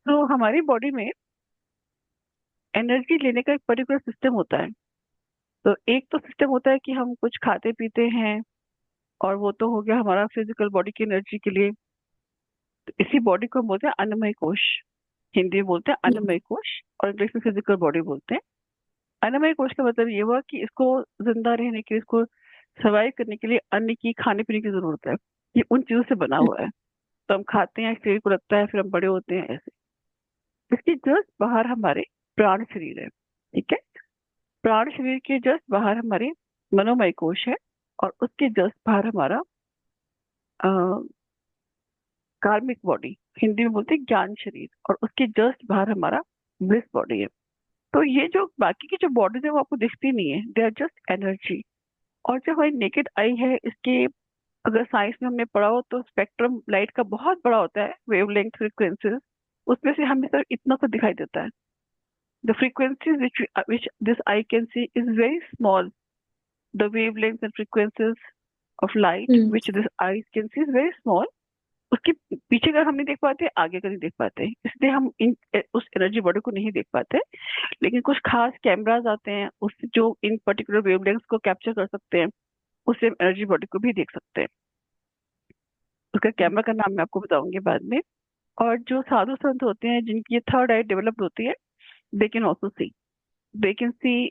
तो हमारी बॉडी में एनर्जी लेने का एक पर्टिकुलर सिस्टम होता है। तो एक तो सिस्टम होता है कि हम कुछ खाते पीते हैं, और वो तो हो गया हमारा फिजिकल बॉडी की एनर्जी के लिए। तो इसी बॉडी को हम बोलते हैं अन्नमय कोश। हिंदी में बोलते हैं हम्म। अन्नमय कोश, और इंग्लिश में फिजिकल बॉडी बोलते हैं। अन्नमय कोश का मतलब ये हुआ कि इसको जिंदा रहने के लिए, इसको सर्वाइव करने के लिए अन्न की, खाने पीने की जरूरत है। ये उन चीजों से बना हुआ है। तो हम खाते हैं, शरीर को लगता है, फिर हम बड़े होते हैं, ऐसे। इसके जस्ट बाहर हमारे प्राण शरीर है। ठीक है। प्राण शरीर के जस्ट बाहर हमारे मनोमय कोश है, और उसके जस्ट बाहर हमारा कार्मिक बॉडी, हिंदी में बोलते हैं ज्ञान शरीर, और उसके जस्ट बाहर हमारा ब्लिस बॉडी है। तो ये जो बाकी की जो बॉडीज है वो आपको दिखती नहीं है, दे आर जस्ट एनर्जी। और जो हमारी नेकेड आई है, इसके अगर साइंस में हमने पढ़ा हो तो स्पेक्ट्रम लाइट का बहुत बड़ा होता है, वेवलेंथ, फ्रीक्वेंसीज। उसमें से हमें सिर्फ इतना सा दिखाई देता है। The frequencies which this eye can see is very small. The wavelengths and frequencies of light hmm. which this eye can see is very small. उसके पीछे का हम नहीं देख पाते, आगे का नहीं देख पाते, इसलिए हम उस एनर्जी बॉडी को नहीं देख पाते। लेकिन कुछ खास कैमराज आते हैं उससे, जो इन पर्टिकुलर वेवलेंथ्स को कैप्चर कर सकते हैं, उससे हम एनर्जी बॉडी को भी देख सकते हैं। उसका कैमरा का नाम मैं आपको बताऊंगी बाद में। और जो साधु संत होते हैं जिनकी थर्ड आई डेवलप्ड होती है, they can also see, they can see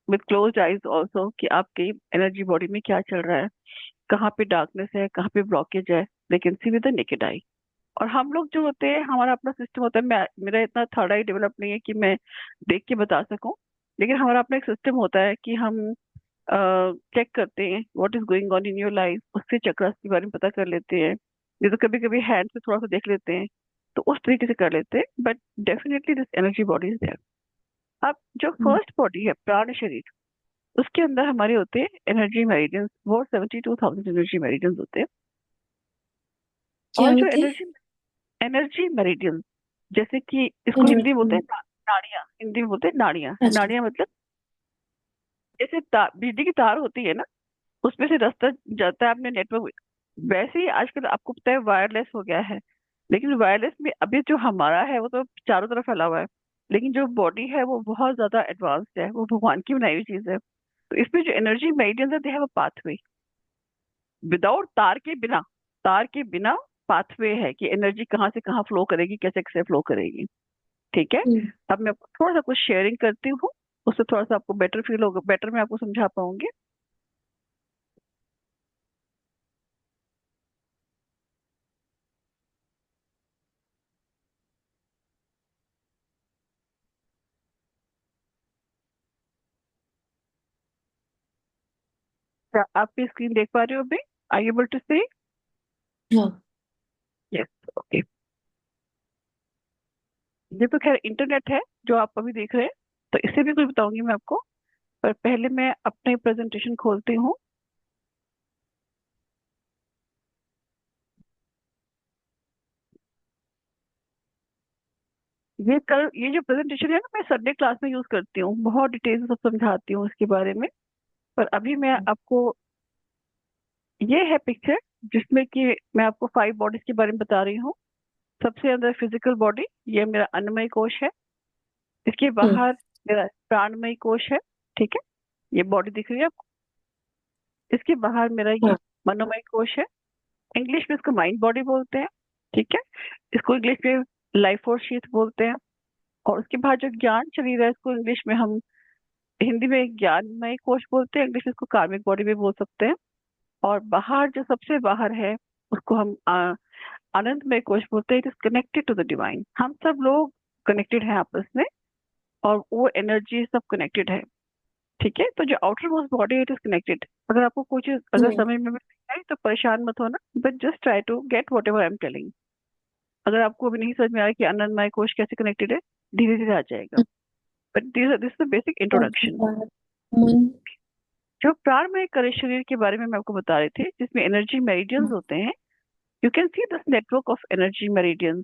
with closed eyes also कि आपके एनर्जी बॉडी में क्या चल रहा है, कहाँ पे डार्कनेस है, कहाँ पे ब्लॉकेज है। They can see with the naked eye. और हम लोग जो होते हैं, हमारा अपना सिस्टम होता है। मेरा इतना थर्ड आई डेवलप नहीं है कि मैं देख के बता सकूं। लेकिन हमारा अपना एक सिस्टम होता है कि हम चेक करते हैं what is going on in your life, उससे चक्रास के बारे में पता कर लेते हैं। ये तो कभी कभी हैंड से थोड़ा सा देख लेते हैं, तो उस तरीके से कर लेते हैं। But definitely this energy body is there. अब जो हम्म। फर्स्ट बॉडी है, प्राण शरीर, उसके अंदर हमारे होते हैं एनर्जी मेरिडियंस। वो 72,000 एनर्जी मेरिडियंस होते हैं। क्या और जो होते? एनर्जी एनर्जी मेरिडियन, जैसे कि इसको हिंदी में बोलते एनर्जी। हैं नाड़ियाँ। हिंदी में बोलते हैं नाड़ियाँ। अच्छा। नाड़ियाँ मतलब जैसे बिजली की तार होती है ना, उसमें से रास्ता जाता है अपने नेटवर्क। वैसे ही आजकल आपको पता है वायरलेस हो गया है। लेकिन वायरलेस में अभी जो हमारा है वो तो चारों तरफ फैला हुआ है। लेकिन जो बॉडी है वो बहुत ज्यादा एडवांस्ड है, वो भगवान की बनाई हुई चीज है। तो इसमें जो एनर्जी मेरिडियंस है, they have a pathway. Without तार के बिना, तार के बिना पाथवे है कि एनर्जी कहाँ से कहाँ फ्लो करेगी, कैसे कैसे फ्लो करेगी। ठीक है। हम्म। अब मैं आपको थोड़ा सा कुछ शेयरिंग करती हूँ, उससे थोड़ा सा आपको बेटर फील होगा, बेटर मैं आपको समझा पाऊंगी। क्या आप भी स्क्रीन देख पा रहे हो अभी? आई एबल टू से? हाँ। यस। ओके। ये तो खैर इंटरनेट है जो आप अभी देख रहे हैं, तो इससे भी कुछ बताऊंगी मैं आपको। पर पहले मैं अपनी प्रेजेंटेशन खोलती हूँ। ये जो प्रेजेंटेशन है ना, मैं संडे क्लास में यूज करती हूँ, बहुत डिटेल से सब समझाती हूँ इसके बारे में। पर अभी मैं आपको, ये है पिक्चर जिसमें कि मैं आपको 5 बॉडीज के बारे में बता रही हूँ। सबसे अंदर फिजिकल बॉडी, ये मेरा अन्नमय कोश है। इसके हम्म। बाहर मेरा प्राणमय कोश है। ठीक है। ये बॉडी दिख रही है आपको? इसके बाहर मेरा ये हाँ। मनोमय कोश है। इंग्लिश में इसको माइंड बॉडी बोलते हैं। ठीक है। इसको इंग्लिश में लाइफ फोर्स शीथ बोलते हैं। और उसके बाद जो ज्ञान शरीर है, इसको इंग्लिश में हम, हिंदी में ज्ञानमय कोश बोलते हैं, इंग्लिश में इसको कार्मिक बॉडी भी बोल सकते हैं। और बाहर जो सबसे बाहर है, उसको हम आनंदमय कोश बोलते हैं। It is connected to the divine. हम सब लोग कनेक्टेड हैं आपस में, और वो एनर्जी सब कनेक्टेड है। ठीक है। तो जो आउटर मोस्ट बॉडी है, इट इज कनेक्टेड। अगर आपको कुछ अगर हम्म। समझ में नहीं आए तो परेशान मत होना, but just try to get whatever I am telling. अगर आपको अभी नहीं समझ में आ रहा कि आनंदमय कोश कैसे कनेक्टेड है, धीरे धीरे आ जाएगा। But this is the basic बाकी इंट्रोडक्शन। बात। मन। जो प्राणमय करे शरीर के बारे में मैं आपको बता रही थी, जिसमें एनर्जी मेरिडियंस होते हैं। You can see this network of energy meridians.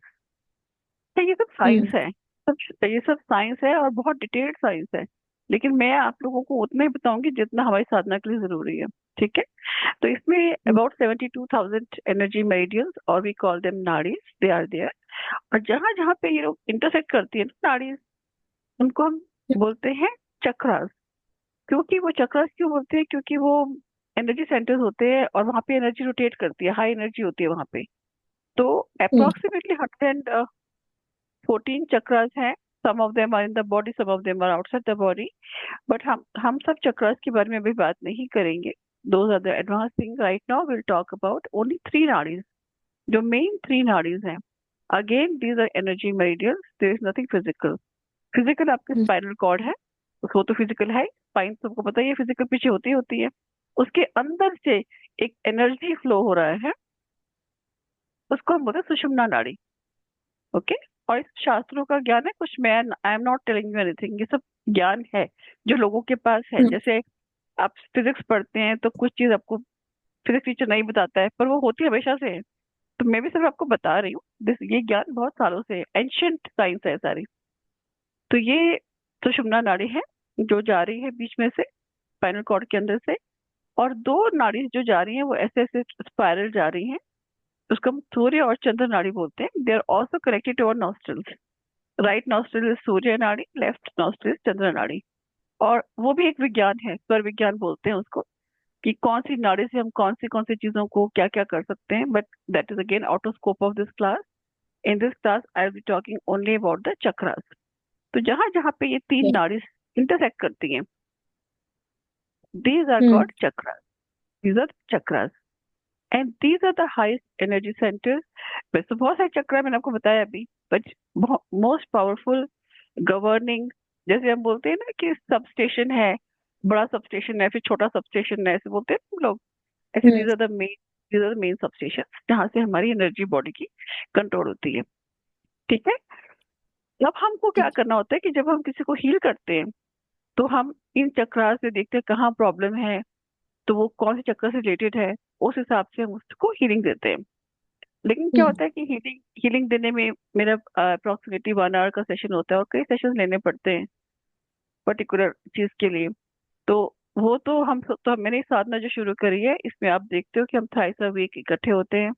ये सब साइंस हम्म। है। ये सब साइंस है, और बहुत डिटेल्ड साइंस है। लेकिन मैं आप लोगों को उतना ही बताऊंगी जितना हमारी साधना के लिए जरूरी है। ठीक है। तो इसमें अबाउट 72,000 एनर्जी मेरिडियंस और we call them nadis, they are there. और जहां जहां पे ये लोग इंटरसेक्ट करती है ना नाड़ीज, उनको हम बोलते हैं चक्रास। क्योंकि वो चक्रास क्यों बोलते हैं, क्योंकि वो एनर्जी सेंटर्स होते हैं और वहां पे एनर्जी रोटेट करती है, हाई एनर्जी होती है वहां पे। तो अप्रोक्सीमेटली 114 चक्रास हैं। Some of them are in the body, some of them are outside the body. But हम सब चक्रास के बारे में अभी बात नहीं करेंगे। Those are the advance thing. Right now will talk about only three nadis, जो मेन थ्री नाड़ीज हैं। Again these are energy meridians, there is nothing physical. Physical आपके स्पाइनल कॉर्ड है, उसको तो फिजिकल है। स्पाइन सबको पता ही है, फिजिकल पीछे होती है। उसके अंदर से एक एनर्जी फ्लो हो रहा है, उसको हम बोलते हैं सुषुम्ना नाड़ी। ओके। और इस शास्त्रों का ज्ञान है कुछ, मैं I am not telling you anything, ये सब ज्ञान है जो लोगों के पास है। जैसे आप फिजिक्स पढ़ते हैं तो कुछ चीज आपको फिजिक्स टीचर नहीं बताता है, पर वो होती हमेशा से है। तो मैं भी सिर्फ आपको बता रही हूँ, ये ज्ञान बहुत सालों से है, एंशियंट साइंस है सारी। तो ये सुषुम्ना नाड़ी है जो जा रही है बीच में से, स्पाइनल कॉर्ड के अंदर से। और दो नाड़ी जो जा रही हैं वो ऐसे ऐसे स्पाइरल जा रही हैं, उसको हम सूर्य और चंद्र नाड़ी बोलते हैं। They are also connected to our nostrils. Right nostril is surya nadi, left nostril is चंद्र नाड़ी। और वो भी एक विज्ञान है, स्वर विज्ञान बोलते हैं उसको, कि कौन सी नाड़ी से हम कौन सी चीजों को क्या क्या कर सकते हैं। But that is again out of scope of this class. In this class I will be talking only about the chakras. तो जहां जहां पे ये तीन नाड़ी इंटरसेक्ट करती हैं, these are called chakras. These are chakras. And these are the highest energy centers. वैसे बहुत सारे चक्र है, मैंने आपको बताया अभी, बट मोस्ट पावरफुल गवर्निंग, जैसे हम बोलते हैं ना कि सब स्टेशन है, बड़ा सब स्टेशन है, फिर छोटा सब स्टेशन है, ऐसे बोलते हैं ना हम लोग। ऐसे these are the main sub station जहाँ से हमारी एनर्जी बॉडी की कंट्रोल होती है। ठीक है। अब हमको क्या करना होता है कि जब हम किसी को हील करते हैं तो हम इन चक्रा से देखते हैं कहाँ प्रॉब्लम है, तो वो कौन से चक्कर से रिलेटेड है, उस हिसाब से हम उसको हीलिंग देते हैं। लेकिन क्या होता है कि हीलिंग हीलिंग देने में मेरा अप्रोक्सीमेटली 1 आवर का सेशन होता है और कई सेशन लेने पड़ते हैं पर्टिकुलर चीज के लिए। तो वो तो मैंने साधना जो शुरू करी है, इसमें आप देखते हो कि हम थ्राइस अ वीक इकट्ठे होते हैं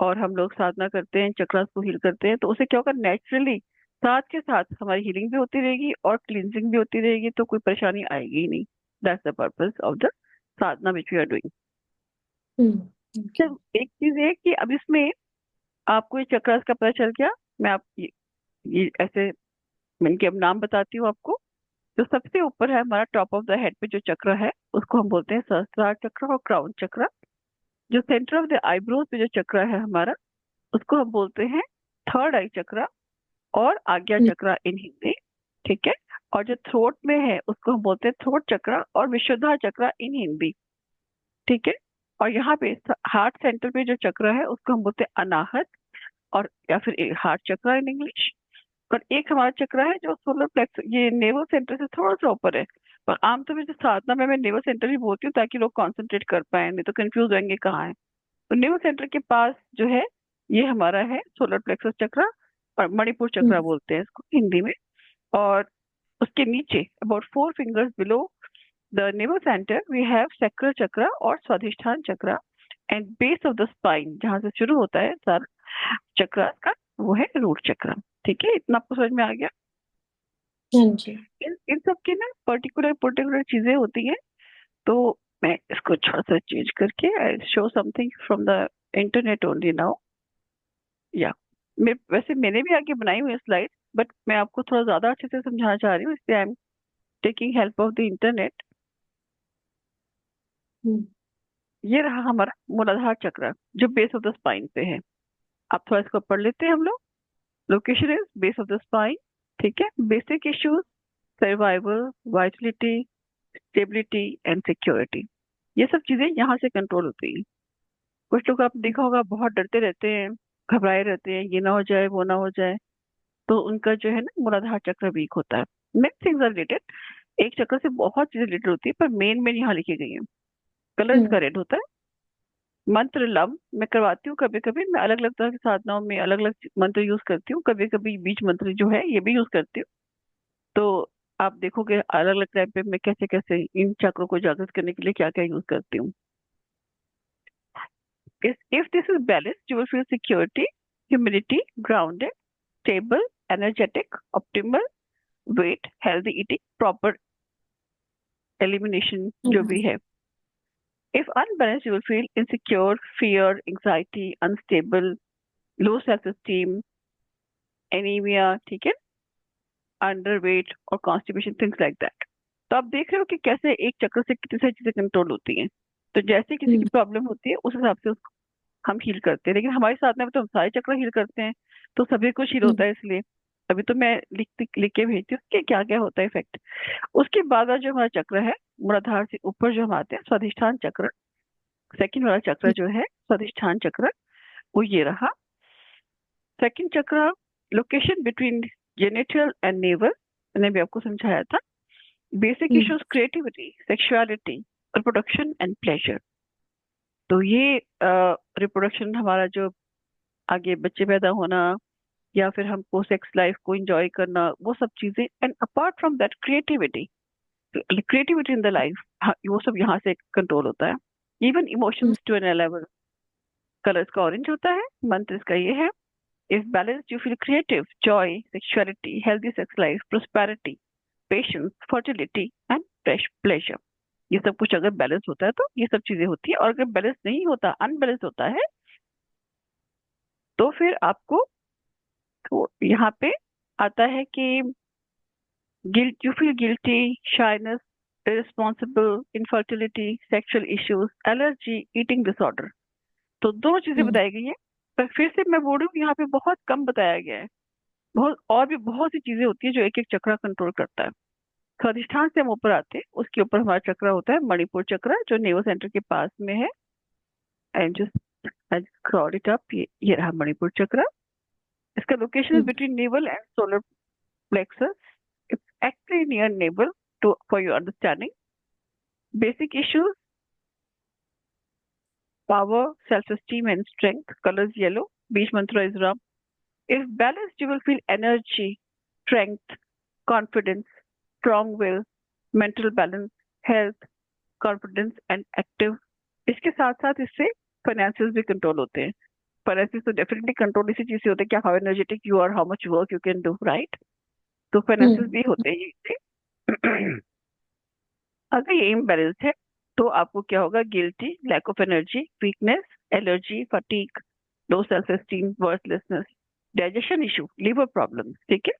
और हम लोग साधना करते हैं, चक्रास को हील करते हैं। तो उससे क्या होगा, नेचुरली साथ के साथ हमारी हीलिंग भी होती रहेगी और क्लींजिंग भी होती रहेगी, तो कोई परेशानी आएगी ही नहीं। That's the purpose of the sadhana which we are doing. Okay. एक चीज है कि अब इसमें आपको ये चक्रास का पता चल गया। मैं आप ये ऐसे मैं इनके अब नाम बताती हूँ आपको। जो सबसे ऊपर है हमारा टॉप ऑफ द हेड पे जो चक्र है, उसको हम बोलते हैं सहस्त्रार चक्र और क्राउन चक्र। जो सेंटर ऑफ द आईब्रोज पे जो चक्र है हमारा, उसको हम बोलते हैं थर्ड आई चक्र और आज्ञा चक्र इन हिंदी। ठीक है। और जो थ्रोट में है उसको हम बोलते हैं थ्रोट चक्र और विशुद्धा चक्र इन हिंदी। ठीक है। और यहाँ पे हार्ट सेंटर पे जो चक्र है उसको हम बोलते हैं अनाहत, और या फिर हार्ट चक्र इन इंग्लिश। और एक हमारा चक्र है जो सोलर प्लेक्स, ये नेवल सेंटर से थोड़ा सा ऊपर है। पर आमतौर पर जो साधना में मैं नेवल सेंटर ही बोलती हूँ ताकि लोग कंसंट्रेट कर पाए, नहीं तो कंफ्यूज होंगे कहाँ है। तो नेवल सेंटर के पास जो है ये हमारा है सोलर प्लेक्सस चक्र, और मणिपुर चक्र बोलते हैं इसको हिंदी में। और उसके नीचे about 4 fingers below the navel centre we have sacral chakra और स्वाधिष्ठान चक्र। And base of the spine जहां से शुरू होता है सर चक्र का, वो है रूट चक्र। ठीक है, इतना आपको समझ में आ गया। हाँ जी। इन सब की ना पर्टिकुलर पर्टिकुलर चीजें होती हैं। तो मैं इसको थोड़ा सा चेंज करके I show something from the internet only now. या मैं वैसे मैंने भी आगे बनाई हुई है स्लाइड, बट मैं आपको थोड़ा ज्यादा अच्छे से समझाना चाह रही हूँ, इसलिए I am taking help of the internet. ये रहा हमारा मूलाधार चक्र जो बेस ऑफ द स्पाइन पे है। अब थोड़ा इसको पढ़ लेते हैं हम लोग। Location is base of the spine. ठीक है। Basic issues, survival, Vitality, stability and security, ये सब चीजें यहाँ से कंट्रोल होती हैं। कुछ लोग आप देखा होगा बहुत डरते रहते हैं, घबराए रहते हैं, ये ना हो जाए वो ना हो जाए, तो उनका जो है ना मूलाधार चक्र वीक होता है। मेन थिंग्स आर रिलेटेड, एक चक्र से बहुत चीजें रिलेटेड होती है, पर मेन यहाँ लिखी गई है। कलर इसका रेड होता है। मंत्र लम मैं करवाती हूँ, कभी कभी मैं अलग अलग तरह की साधनाओं में अलग अलग मंत्र यूज करती हूँ, कभी कभी बीज मंत्र जो है ये भी यूज करती हूँ। तो आप देखोगे अलग अलग टाइम पे मैं कैसे कैसे इन चक्रों को जागृत करने के लिए क्या क्या यूज करती हूँ. If this is balanced, you will feel security, humidity, grounded, stable, energetic, optimal, weight, healthy eating, proper elimination जो भी हम्म, है. If unbalanced, you will feel insecure, fear, anxiety, unstable, low self-esteem, anemia, ठीक है, underweight और constipation, things like that. तो आप देख रहे हो कि कैसे एक चक्र से कितनी सारी चीजें कंट्रोल होती हैं. तो जैसे किसी की हम्म, प्रॉब्लम होती है उस हिसाब से हम हील करते हैं, लेकिन हमारे साथ में तो हम सारे चक्र हील करते हैं, तो सभी कुछ हील होता हम्म, है इसलिए. अभी तो मैं लिख के भेजती हूँ कि क्या क्या होता है इफेक्ट. उसके बाद वाला जो हमारा चक्र है, मूलाधार से ऊपर जो हम आते हैं, स्वाधिष्ठान चक्र. सेकंड वाला चक्र जो है स्वाधिष्ठान चक्र, वो ये रहा. सेकंड चक्र, location between genital and naval, मैंने भी आपको समझाया था. Basic hmm, issues creativity, sexuality, reproduction and pleasure. तो ये रिप्रोडक्शन हमारा जो आगे बच्चे पैदा होना, या फिर हमको सेक्स लाइफ को एंजॉय करना, वो सब चीजें. And apart from that creativity, creativity in the life, वो सब यहाँ से कंट्रोल होता है. Even hmm, emotions to an level. Colour इसका ऑरेंज होता है, मंत्र इसका ये है. If balance you feel creative, joy, sexuality, healthy sex life, prosperity, patience, fertility and pleasure. ये सब कुछ अगर बैलेंस होता है तो ये सब चीजें होती है. और अगर बैलेंस नहीं होता, अनबैलेंस होता है, तो फिर आपको तो यहाँ पे आता है कि guilt, you feel guilty, shyness, irresponsible, infertility, sexual issues, allergy, eating disorder. तो दो चीजें हम्म, बताई गई हैं. पर फिर से मैं बोल रही हूँ, यहाँ पे बहुत कम बताया गया है. बहुत और भी बहुत सी चीजें होती है जो एक एक चक्र कंट्रोल करता है. स्वादिष्ठान से हम ऊपर आते हैं, उसके ऊपर हमारा चक्र होता है मणिपुर चक्र, जो नेवल सेंटर के पास में है. And just I crawl it up, ये रहा मणिपुर चक्र. इसका location is hmm, between naval and solar plexus. It's actually near navel, to for your understanding. Basic issues: power, self-esteem, and strength. Colors yellow. Beach mantra is Ram. If balanced, you will feel energy, strength, confidence, strong will, mental balance, health, confidence, and active. इसके साथ साथ इससे finances भी control होते हैं. Finances तो definitely control इसी चीज से होते हैं कि how energetic you are, how much work you can do, right. तो फाइनेंसेस हम्म, भी होते हैं इससे. अगर ये इम्बैलेंस है, तो आपको क्या होगा? Guilty, lack of energy, weakness, allergy, fatigue, low self esteem, worthlessness, digestion issue, liver problem, ठीक है.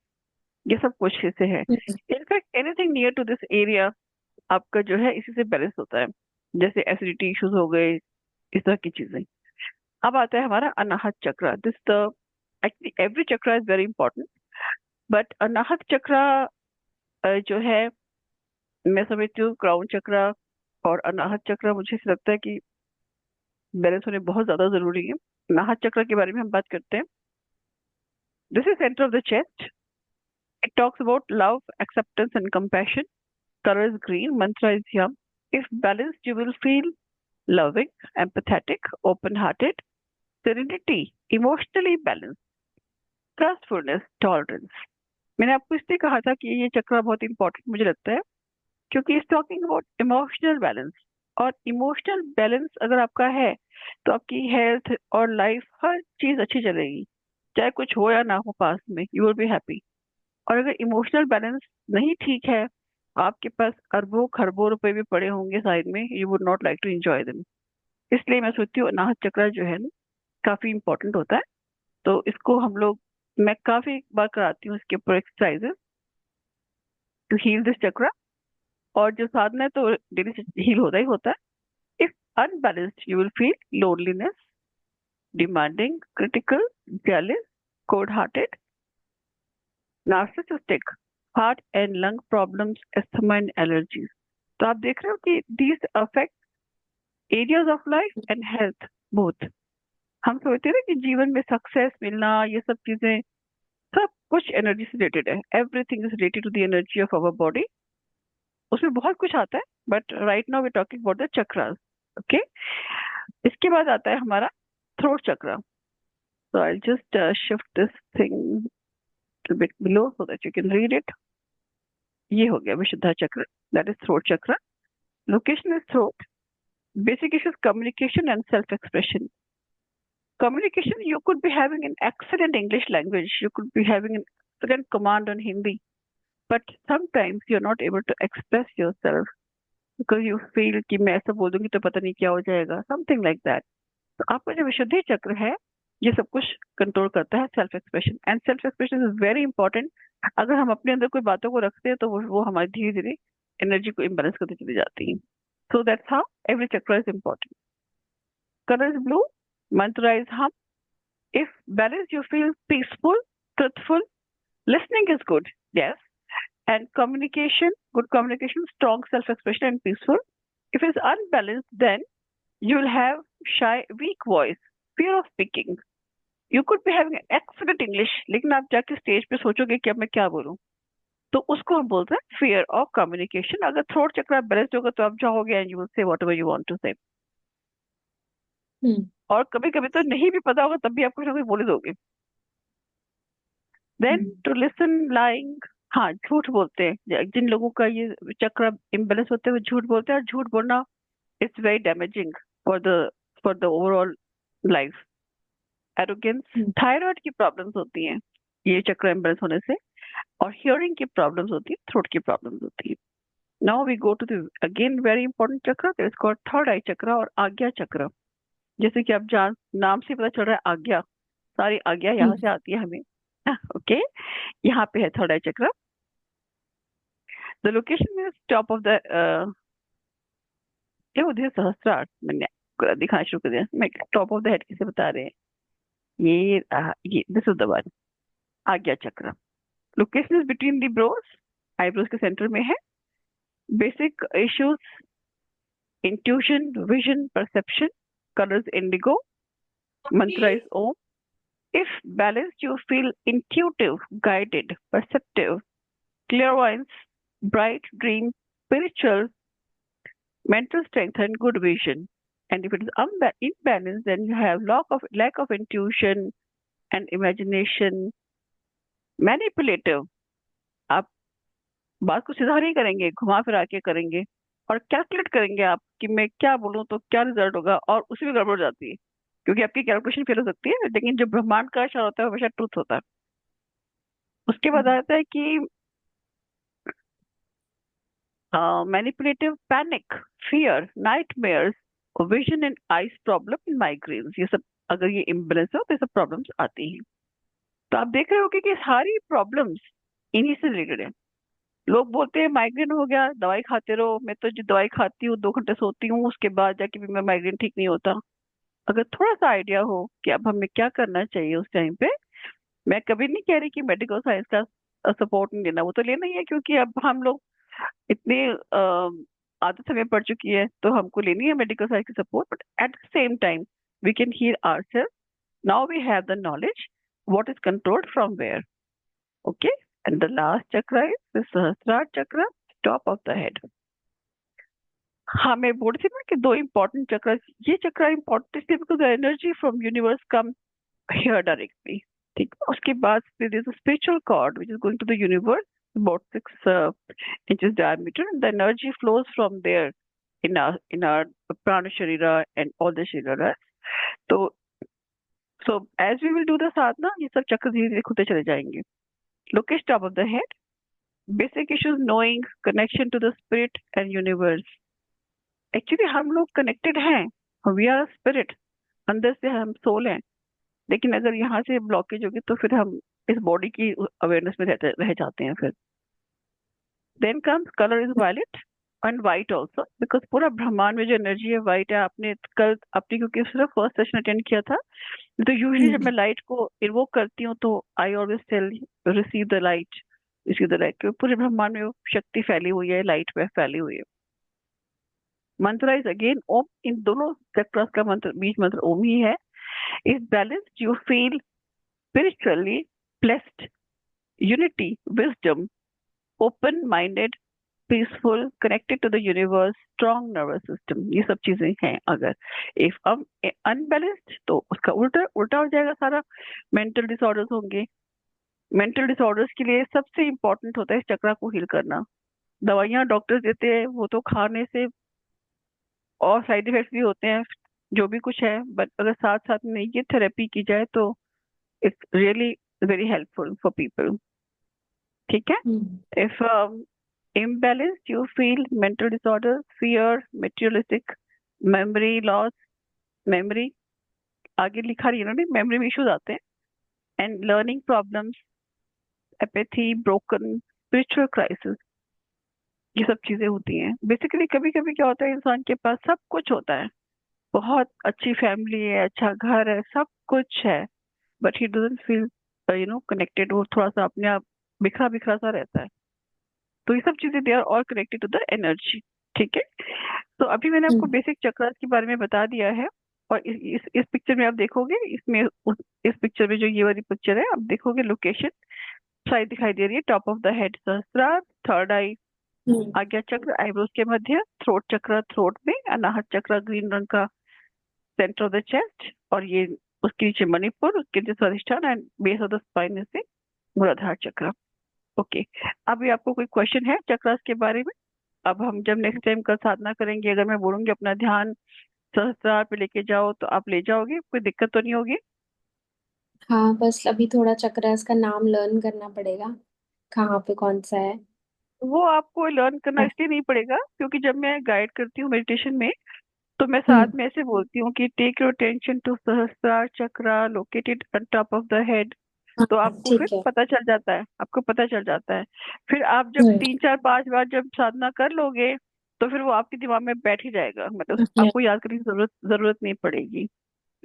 ये सब कुछ इससे है. Hmm, in fact anything near to this area आपका जो है इसी से बैलेंस होता है. जैसे एसिडिटी इश्यूज हो गए, इस तरह की चीजें. अब आता है हमारा अनाहत चक्र. दिस द एक्चुअली एवरी चक्र इज वेरी इंपॉर्टेंट, बट अनाहत चक्र जो है, मैं समझती हूँ क्राउन चक्र और अनाहत चक्र मुझे ऐसा लगता है कि बैलेंस होने बहुत ज्यादा जरूरी है. अनाहत चक्र के बारे में हम बात करते हैं. This is centre of the chest. It talks about love, acceptance and compassion. Colour is green, mantra is yam. If balance, you will feel loving, empathetic, open-hearted, serenity, emotionally balanced, trustfulness, tolerance. मैंने आपको इसलिए कहा था कि ये चक्र बहुत इंपॉर्टेंट मुझे लगता है, क्योंकि is talking about emotional balance. और इमोशनल बैलेंस अगर आपका है, तो आपकी हेल्थ और लाइफ हर चीज अच्छी चलेगी. चाहे कुछ हो या ना हो पास में, यू विल बी हैप्पी. और अगर इमोशनल बैलेंस नहीं ठीक है, आपके पास अरबों खरबों रुपए भी पड़े होंगे साइड में, you would not like to enjoy them. इसलिए मैं सोचती हूँ अनाहत चक्र जो है ना, काफी इंपॉर्टेंट होता है. तो इसको हम लोग, मैं काफी बार कराती हूँ इसके ऊपर एक्सरसाइजेस टू हील दिस चक्र. और जो साधना है तो डेली हील होता ही होता है. If unbalanced, you will feel loneliness, demanding, critical, jealous, cold-hearted, narcissistic, heart and lung problems, asthma and allergies. तो आप देख रहे हो कि these affect areas of life and health both. हम सोचते हैं ना कि जीवन में सक्सेस मिलना, ये सब चीजें सब कुछ एनर्जी से रिलेटेड है. Everything is related to the energy of our body. उसमें बहुत कुछ आता है, but right now we talking about the chakras. Okay. इसके बाद आता है हमारा थ्रोट चक्र. So I'll just shift this thing a bit below so that you can read it. ये हो गया विशुद्धा चक्र, दैट इज थ्रोट चक्र. Location is throat. Basic issues communication and self-expression. Communication, you could be having an excellent English language, you could be having an excellent command on Hindi, but sometimes you're not able to express yourself because you feel कि मैं ऐसा बोल दूंगी तो पता नहीं क्या हो जाएगा, something like that. तो आपका जो विशुद्धि चक्र है ये सब कुछ कंट्रोल करता है self expression, and self expression is very important. अगर हम अपने अंदर कोई बातों को रखते हैं तो वो हमारी धीरे धीरे एनर्जी को इम्बेलेंस करती चली जाती है. सो दैट्स हाउ एवरी चक्र is important. Color is blue. Mantra is hum. If balanced, you feel peaceful, truthful. Listening is good, yes. And communication, good communication, strong self-expression, and peaceful. If it's unbalanced, then you will have shy, weak voice, fear of speaking. You could be having an excellent English, लेकिन आप जाके stage पे सोचोगे कि अब मैं क्या बोलूं, तो उसको हम बोलते हैं fear of communication. अगर थ्रोट चक्र बैलेंस्ड होगा तो आप जाओगे and you will say whatever you want to say. हम्म और कभी कभी तो नहीं भी पता होगा तब भी आप कुछ ना कुछ बोल ही दोगे. Then hmm to listen lying. हाँ, झूठ बोलते हैं. जिन लोगों का ये चक्र इम्बेलेंस होते हैं वो झूठ बोलते हैं, और झूठ बोलना it's very damaging for the overall life. Arrogance. Hmm thyroid की प्रॉब्लम्स होती हैं ये चक्र इम्बेलेंस होने से, और हियरिंग की प्रॉब्लम्स होती है, थ्रोट की प्रॉब्लम्स होती है. Now we go to the again very important chakra, that is called third eye chakra और आज्ञा चक्र. जैसे कि आप जान नाम से पता चल रहा है आज्ञा, सारी आज्ञा यहाँ हम्म से आती है हमें. ओके. यहाँ पे है थर्ड आई चक्र. The location is top of the ये उधर सहस्त्रार. मैंने दिखाना शुरू कर दिया. मैं टॉप ऑफ द हेड किसे बता रहे हैं, ये this is the one, Ajna chakra. Location is between the brows, eyebrows के सेंटर में है. Basic issues intuition, vision, perception. Colours indigo. Mantra is Om. If balanced, you feel intuitive, guided, perceptive, clairvoyance, bright dreams, spiritual, mental strength, and good vision. And if it is imbalanced, then you have lack of intuition and imagination, manipulative. आप बात को सीधा नहीं करेंगे, घुमा फिरा के करेंगे, और कैलकुलेट करेंगे आप कि मैं क्या बोलूं तो क्या रिजल्ट होगा, और उसी में गड़बड़ हो जाती है क्योंकि आपकी कैलकुलेशन फेल हो सकती है, लेकिन जो ब्रह्मांड का इशारा होता है वो हमेशा ट्रूथ होता है. उसके बाद हम्म आता है कि manipulative, panic, fear, nightmares, vision and eyes problem, migraines. ये सब अगर ये इम्बेलेंस हो तो ये सब प्रॉब्लम्स आती हैं. तो आप देख रहे हो कि सारी प्रॉब्लम्स इन्हीं से रिलेटेड है. लोग बोलते हैं माइग्रेन हो गया दवाई खाते रहो. मैं तो जो दवाई खाती हूँ 2 घंटे सोती हूँ, उसके बाद जाके भी मैं माइग्रेन ठीक नहीं होता. अगर थोड़ा सा आइडिया हो कि अब हमें क्या करना चाहिए उस टाइम पे, मैं कभी नहीं कह रही कि मेडिकल साइंस का सपोर्ट नहीं लेना, वो तो लेना ही है क्योंकि अब हम लोग इतने आदत हमें पड़ चुकी है तो हमको लेनी है मेडिकल साइंस की support. But at the same time we can heal ourself. Now we have the knowledge what is controlled from where. Okay. And the last chakra is the Sahasrara chakra, top of the head. हाँ, मैं बोल रही थी ना कि 2 important चक्र. ये चक्र इंपॉर्टेंट इसलिए because the energy from universe come here directly. ठीक है. उसके बाद फिर is spiritual cord which is going to the universe about 6 inches diameter, and the energy flows from there in our prana sharira and all the shariras. So so as we will do the sadhana, ये सब चक्र धीरे धीरे खुलते चले जाएंगे. Look top of the head. Basic issues knowing connection to the spirit and universe. Actually हम लोग कनेक्टेड हैं, we are spirit, अंदर से हम सोल हैं. लेकिन अगर यहाँ से ब्लॉकेज होगी तो फिर हम इस बॉडी की अवेयरनेस में रह जाते हैं फिर. Then comes colour is violet and white also, because पूरा ब्रह्मांड में जो एनर्जी है वाइट है. आपने कल आपने क्योंकि सिर्फ फर्स्ट सेशन अटेंड किया था, तो यूजुअली जब हम्म मैं लाइट को इन्वोक करती हूँ तो I always tell receive the light, receive the light, क्योंकि पूरे ब्रह्मांड में वो शक्ति फैली हुई है, लाइट में फैली हुई है. मंत्र इज अगेन ओम. इन दोनों चक्रस का मंत्र, बीज मंत्र ओम ही है. Is balanced, you feel spiritually blessed, unity, wisdom, open minded, peaceful, connected to the universe, strong nervous system. ये सब चीजें हैं. अगर if unbalanced तो उसका उल्टा उल्टा हो जाएगा सारा. मेंटल डिसऑर्डर्स होंगे. मेंटल डिसऑर्डर्स के लिए सबसे इंपॉर्टेंट होता है इस चक्र को हील करना. दवाइयाँ डॉक्टर्स देते हैं वो तो खाने से और साइड इफेक्ट्स भी होते हैं, जो भी कुछ है, बट अगर साथ साथ में ये थेरेपी की जाए तो it's really very helpful for people. ठीक है। Hmm. If imbalance you feel mental disorder, fear, materialistic, memory loss, memory, आगे लिखा रही है ना, मेमोरी में इश्यूज आते हैं, and learning problems, apathy, broken, spiritual crisis, ये सब चीजें होती हैं। बेसिकली कभी कभी क्या होता है, इंसान के पास सब कुछ होता है, बहुत अच्छी फैमिली है, अच्छा घर है, सब कुछ है, but he doesn't feel connected, वो थोड़ा सा अपने आप बिखरा बिखरा सा रहता है। तो ये सब चीजें they are all connected to the energy. ठीक है। तो अभी मैंने आपको हम्म। बेसिक चक्रास के बारे में बता दिया है। और इस पिक्चर में आप देखोगे, इसमें इस पिक्चर में जो ये वाली पिक्चर है, आप देखोगे लोकेशन साइड दिखाई दे रही है, top of the head Sahasrara, third eye hmm. Ajna chakra eyebrows के मध्य, थ्रोट चक्र थ्रोट में, अनाहत चक्र ग्रीन रंग का सेंटर ऑफ द चेस्ट, और ये उसके नीचे मणिपुर, उसके नीचे Swadhisthana, and base of the spine से मूलाधार चक्र। ओके। अभी आपको कोई क्वेश्चन है चक्रास के बारे में? अब हम जब नेक्स्ट टाइम कल साधना करेंगे, अगर मैं बोलूंगी अपना ध्यान सहस्त्रार पे लेके जाओ, तो आप ले जाओगे? कोई दिक्कत तो नहीं होगी? हाँ, बस अभी थोड़ा चक्रास का नाम लर्न करना पड़ेगा, कहाँ पे कौन सा है। वो आपको लर्न करना हाँ। इसलिए नहीं पड़ेगा क्योंकि जब मैं गाइड करती हूँ मेडिटेशन में, तो मैं साथ हम्म। में ऐसे बोलती हूँ कि take your attention to Sahasrara chakra located on top of the head. हाँ तो हाँ, आपको फिर ठीक है। पता चल जाता है, आपको पता चल जाता है। फिर आप जब हम्म। 3 4 5 बार जब साधना कर लोगे, तो फिर वो आपके दिमाग में बैठ ही जाएगा, मतलब हाँ, आपको याद करने की जरूरत जरूरत नहीं पड़ेगी।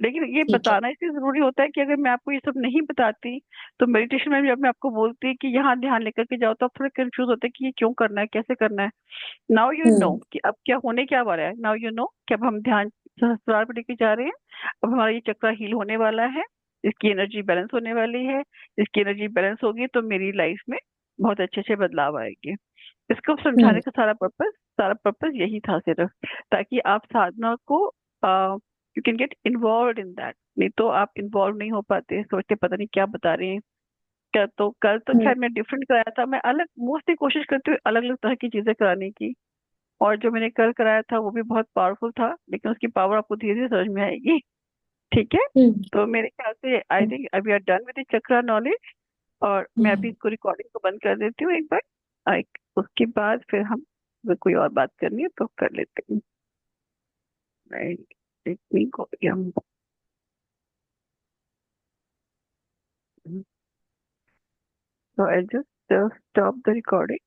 लेकिन ये ठीक है। बताना इसलिए जरूरी होता है कि अगर मैं आपको ये सब नहीं बताती, तो मेडिटेशन में जब मैं आपको बोलती कि यहाँ ध्यान लेकर के जाओ, तो आप थोड़े कंफ्यूज होते हैं कि ये क्यों करना है, कैसे करना है। नाउ यू नो हम्म। कि अब क्या होने क्या वाला है, नाउ यू नो कि अब हम ध्यान सहस्त्रार पे लेके जा रहे हैं। अब हमारा ये चक्र हील होने वाला है, इसकी एनर्जी बैलेंस होने वाली है। इसकी एनर्जी बैलेंस होगी तो मेरी लाइफ में बहुत अच्छे अच्छे बदलाव आएंगे। इसको समझाने हम्म। का सारा पर्पस यही था सिर्फ, ताकि आप साधना को you can get involve in that. नहीं तो आप इन्वॉल्व नहीं हो पाते, सोचते पता नहीं क्या बता रहे हैं। क्या, तो कल तो हम्म। खैर मैं डिफरेंट कराया था, मैं अलग मोस्टली कोशिश करती हूँ अलग अलग तरह की चीजें कराने की। और जो मैंने कल कराया था वो भी बहुत पावरफुल था, लेकिन उसकी पावर आपको धीरे धीरे समझ में आएगी। ठीक है। हम्म। तो मेरे ख्याल से I think we are done with the chakra knowledge. और मैं अभी हम्म। इसको रिकॉर्डिंग को बंद कर देती हूँ एक बार। उसके बाद फिर हम, अगर कोई और बात करनी है तो कर लेते हैं। राइट। टेक्निक हो गया। So I'll just stop the recording.